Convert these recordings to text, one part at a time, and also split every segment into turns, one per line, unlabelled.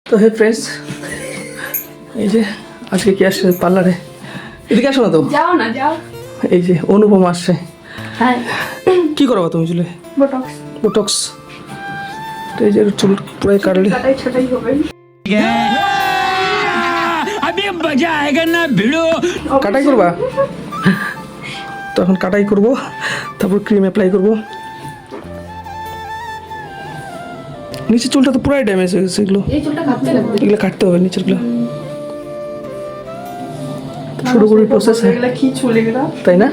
তো হে ফ্রেন্ডস, এই যে আজকে কি আসছে পার্লারে? এদিকে আসো না তো।
যাও না, যাও।
এই যে অনুপম আসছে।
হ্যাঁ,
কি করবা তুমি চুলে?
বোটক্স।
বোটক্স। তো এই যে চুল পুরাই কাটলে
কাটাই ছোটাই হবে।
अभी मजा आएगा ना भिड़ो।
কাটাই করবা? তো এখন কাটাই করবো, তারপর ক্রিম অ্যাপ্লাই করবো। নিচের চুলটা তো পুরাই ড্যামেজ হয়ে গেছে, এগুলো
এই চুলটা কাটতে লাগবে।
এগুলো কাটতে হবে নিচেরগুলো। শুরু করি প্রসেস,
এগুলা কি চুল এগুলা?
তাই না?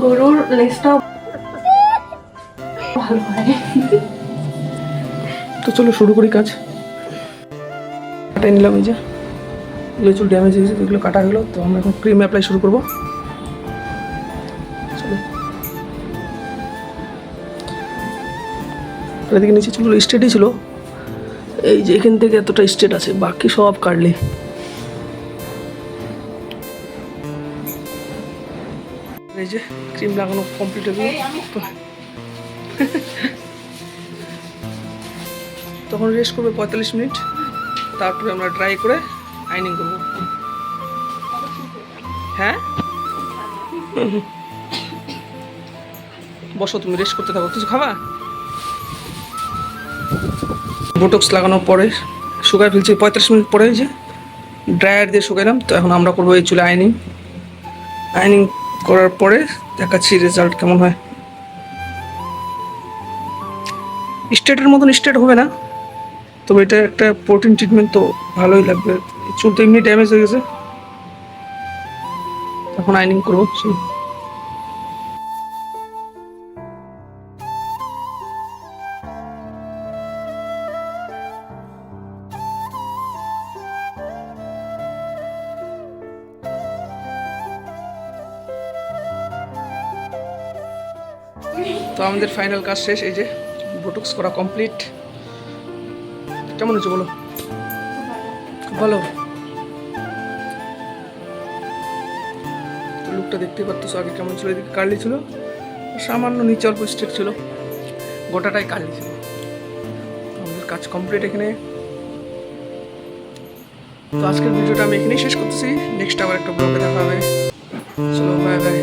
গরুর লেজটা ভালো হয়।
তো চলো শুরু করি কাজ। কাটাই নিলাম, এই যে এগুলো চুল ড্যামেজ হয়ে গেছে, এগুলো কাটা হলো। তো আমরা এখন ক্রিম অ্যাপ্লাই শুরু করবো। চলো, এদিকে নিচে চুলগুলো স্ট্রেটই ছিল, এই যে এখান থেকে এতটা স্ট্রেট আছে, বাকি সব কাটলি। এই যে ক্রিম লাগানো কমপ্লিট হয়ে গেল। তখন রেস্ট করবে 45 মিনিট, তারপরে আমরা ড্রাই করে আইনিং করবো। হ্যাঁ, বসো তুমি, রেস্ট করতে থাকো। কিছু খাবা? বোটক্স লাগানোর পরে শুকায় ফেলছি 35 মিনিট পরে, যে ড্রায়ার দিয়ে শুকাইলাম। তো এখন আমরা করবো এই চুলে আইনিং। আইনিং করার পরে দেখাচ্ছি রেজাল্ট কেমন হয়। স্ট্রেটের মতন স্ট্রেট হবে না, তবে এটা একটা প্রোটিন ট্রিটমেন্ট, তো ভালোই লাগবে। চুল তো এমনি ড্যামেজ হয়ে গেছে, এখন আইনিং করবো। তো আমাদের ফাইনাল কাজ শেষ, এই যে বোটক্স করা কমপ্লিট। কেমন হচ্ছে বলো? খুব ভালো। তো লুকটা দেখতে পাচ্ছ আগে কেমন ছিল, এদিকে কার্লি ছিল, সামান্য নিচে অল্প স্ট্রেট ছিল, গোটাটাই কার্লি ছিল। আমাদের কাজ কমপ্লিট এখানে। তো আজকের ভিডিওটা আমি এখানেই শেষ করতেছি। নেক্সট আবার একটা ব্লগে দেখা হবে। চলো, বাই বাই।